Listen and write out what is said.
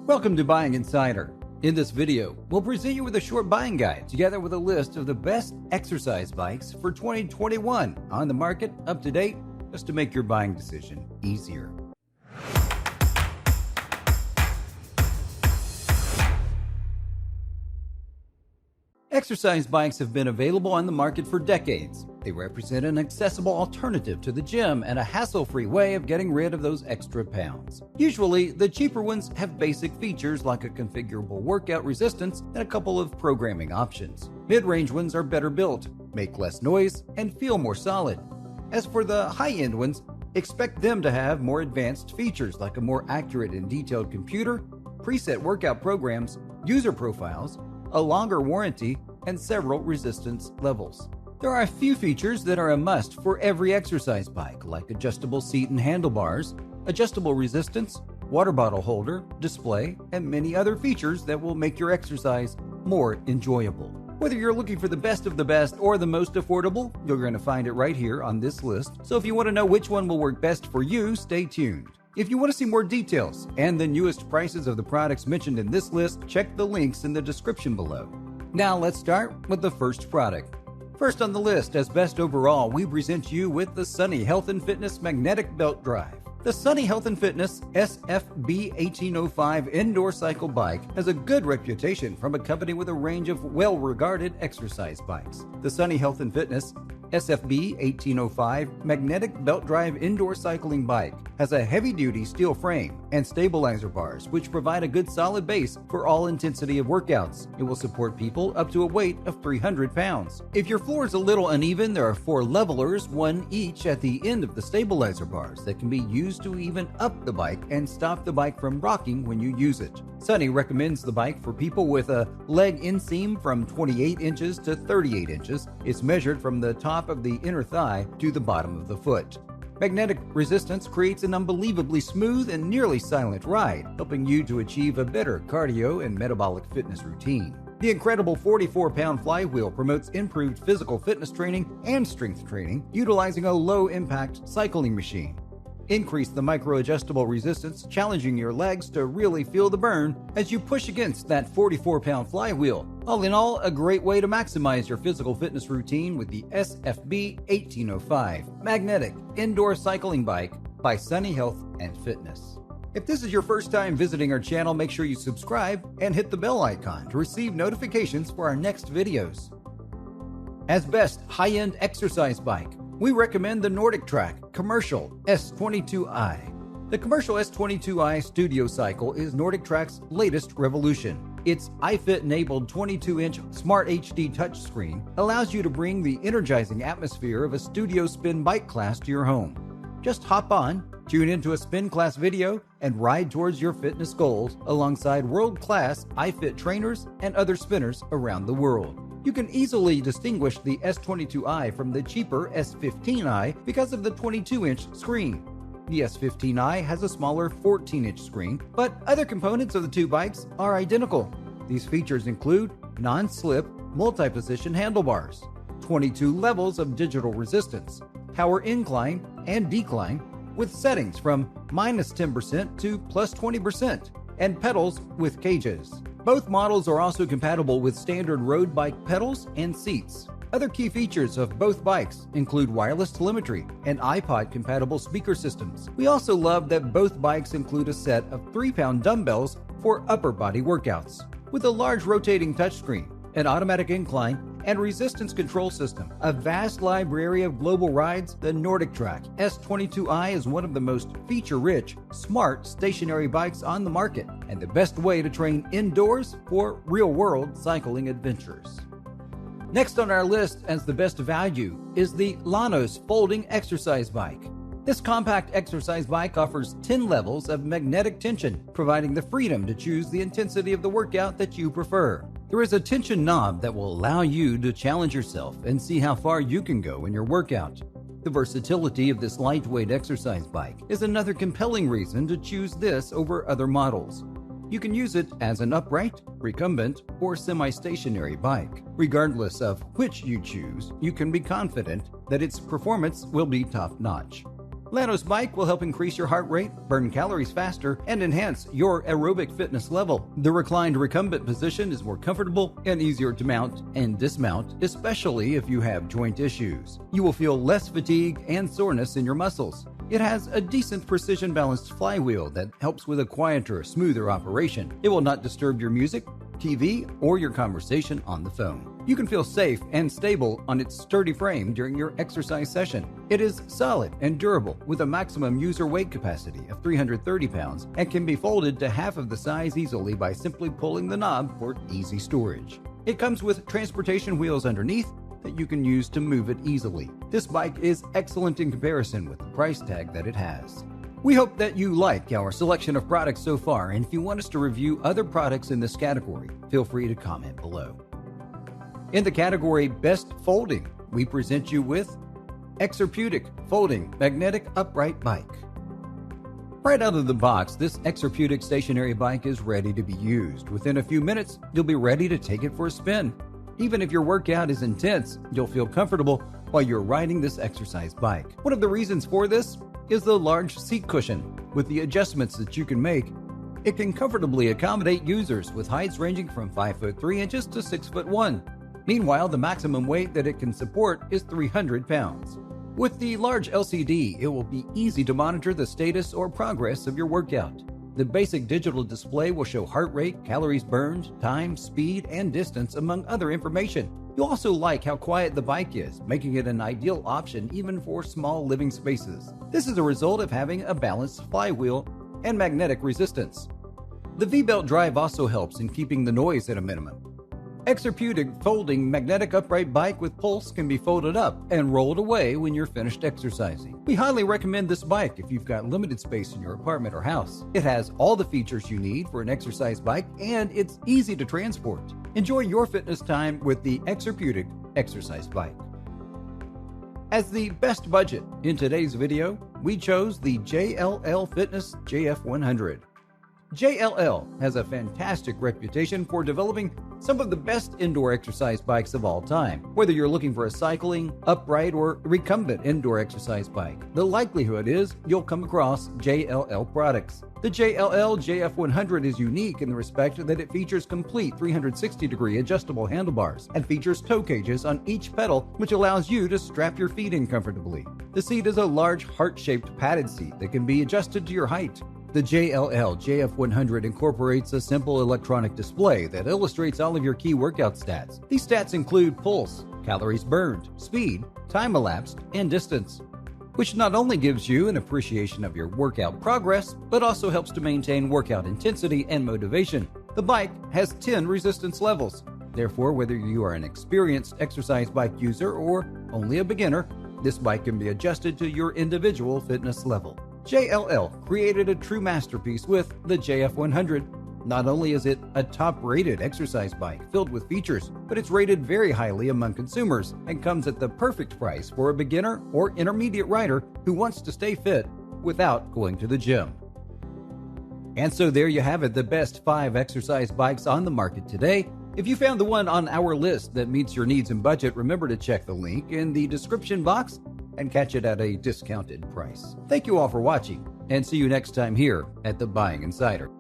Welcome to Buying Insider. In this video, we'll present you with a short buying guide together with a list of the best exercise bikes for 2021 on the market, up to date, just to make your buying decision easier. Exercise bikes have been available on the market for decades. They represent an accessible alternative to the gym and a hassle-free way of getting rid of those extra pounds. Usually, the cheaper ones have basic features like a configurable workout resistance and a couple of programming options. Mid-range ones are better built, make less noise, and feel more solid. As for the high-end ones, expect them to have more advanced features like a more accurate and detailed computer, preset workout programs, user profiles, a longer warranty, and several resistance levels. There are a few features that are a must for every exercise bike, like adjustable seat and handlebars, adjustable resistance, water bottle holder, display, and many other features that will make your exercise more enjoyable. Whether you're looking for the best of the best or the most affordable, you're going to find it right here on this list. So if you want to know which one will work best for you, stay tuned. If you want to see more details and the newest prices of the products mentioned in this list, check the links in the description below. Now let's start with the first product. First on the list, as best overall, we present you with the Sunny Health & Fitness Magnetic Belt Drive. The Sunny Health & Fitness SFB 1805 indoor cycle bike has a good reputation from a company with a range of well-regarded exercise bikes. The Sunny Health & Fitness SFB 1805 Magnetic Belt Drive Indoor Cycling Bike has a heavy-duty steel frame and stabilizer bars which provide a good solid base for all intensity of workouts. It will support people up to a weight of 300 pounds. If your floor is a little uneven, there are 4 levelers, one each at the end of the stabilizer bars that can be used to even up the bike and stop the bike from rocking when you use it. Sunny recommends the bike for people with a leg inseam from 28 inches to 38 inches. It's measured from the top of the inner thigh to the bottom of the foot. Magnetic resistance creates an unbelievably smooth and nearly silent ride, helping you to achieve a better cardio and metabolic fitness routine. The incredible 44-pound flywheel promotes improved physical fitness training and strength training, utilizing a low-impact cycling machine. Increase the micro-adjustable resistance, challenging your legs to really feel the burn as you push against that 44-pound flywheel. All in all, a great way to maximize your physical fitness routine with the SFB 1805 Magnetic Indoor Cycling Bike by Sunny Health & Fitness. If this is your first time visiting our channel, make sure you subscribe and hit the bell icon to receive notifications for our next videos. As best high-end exercise bike, we recommend the NordicTrack Commercial S22i. The Commercial S22i Studio Cycle is NordicTrack's latest revolution. Its iFit-enabled 22-inch Smart HD touchscreen allows you to bring the energizing atmosphere of a studio spin bike class to your home. Just hop on, tune into a spin class video, and ride towards your fitness goals alongside world-class iFit trainers and other spinners around the world. You can easily distinguish the S22i from the cheaper S15i because of the 22-inch screen. The S15i has a smaller 14-inch screen, but other components of the two bikes are identical. These features include non-slip, multi-position handlebars, 22 levels of digital resistance, power incline and decline, with settings from -10% to +20%, and pedals with cages. Both models are also compatible with standard road bike pedals and seats. Other key features of both bikes include wireless telemetry and iPod-compatible speaker systems. We also love that both bikes include a set of 3-pound dumbbells for upper body workouts. With a large rotating touchscreen, an automatic incline, and resistance control system, a vast library of global rides, the NordicTrack S22i is one of the most feature-rich, smart stationary bikes on the market and the best way to train indoors for real-world cycling adventures. Next on our list as the best value is the Lanos Folding Exercise Bike. This compact exercise bike offers 10 levels of magnetic tension, providing the freedom to choose the intensity of the workout that you prefer. There is a tension knob that will allow you to challenge yourself and see how far you can go in your workout. The versatility of this lightweight exercise bike is another compelling reason to choose this over other models. You can use it as an upright, recumbent, or semi-stationary bike. Regardless of which you choose, you can be confident that its performance will be top-notch. Lanos Bike will help increase your heart rate, burn calories faster, and enhance your aerobic fitness level. The reclined recumbent position is more comfortable and easier to mount and dismount, especially if you have joint issues. You will feel less fatigue and soreness in your muscles. It has a decent precision-balanced flywheel that helps with a quieter, smoother operation. It will not disturb your music, TV, or your conversation on the phone. You can feel safe and stable on its sturdy frame during your exercise session. It is solid and durable with a maximum user weight capacity of 330 pounds and can be folded to half of the size easily by simply pulling the knob for easy storage. It comes with transportation wheels underneath that you can use to move it easily. This bike is excellent in comparison with the price tag that it has. We hope that you like our selection of products so far, and if you want us to review other products in this category, feel free to comment below. In the category Best Folding, we present you with Exerputic Folding Magnetic Upright Bike. Right out of the box, this Exerputic stationary bike is ready to be used. Within a few minutes, you'll be ready to take it for a spin. Even if your workout is intense, you'll feel comfortable while you're riding this exercise bike. One of the reasons for this is the large seat cushion. With the adjustments that you can make, it can comfortably accommodate users with heights ranging from 5'3" inches to 6'1". Meanwhile, the maximum weight that it can support is 300 pounds. With the large LCD, it will be easy to monitor the status or progress of your workout. The basic digital display will show heart rate, calories burned, time, speed, and distance, among other information. You'll also like how quiet the bike is, making it an ideal option even for small living spaces. This is a result of having a balanced flywheel and magnetic resistance. The V-belt drive also helps in keeping the noise at a minimum. Exerputic Folding Magnetic Upright Bike with Pulse can be folded up and rolled away when you're finished exercising. We highly recommend this bike if you've got limited space in your apartment or house. It has all the features you need for an exercise bike, and it's easy to transport. Enjoy your fitness time with the Exerputic exercise bike. As the best budget in today's video, we chose the JLL Fitness JF100. JLL has a fantastic reputation for developing some of the best indoor exercise bikes of all time. Whether you're looking for a cycling, upright, or recumbent indoor exercise bike, the likelihood is you'll come across JLL products. The JLL JF100 is unique in the respect that it features complete 360-degree adjustable handlebars and features toe cages on each pedal, which allows you to strap your feet in comfortably. The seat is a large heart-shaped padded seat that can be adjusted to your height. The JLL JF100 incorporates a simple electronic display that illustrates all of your key workout stats. These stats include pulse, calories burned, speed, time elapsed, and distance, which not only gives you an appreciation of your workout progress, but also helps to maintain workout intensity and motivation. The bike has 10 resistance levels. Therefore, whether you are an experienced exercise bike user or only a beginner, this bike can be adjusted to your individual fitness level. JLL created a true masterpiece with the JF100. Not only is it a top-rated exercise bike filled with features, but it's rated very highly among consumers and comes at the perfect price for a beginner or intermediate rider who wants to stay fit without going to the gym. And so there you have it, the best 5 exercise bikes on the market today. If you found the one on our list that meets your needs and budget, remember to check the link in the description box and catch it at a discounted price. Thank you all for watching, and see you next time here at the Buying Insider.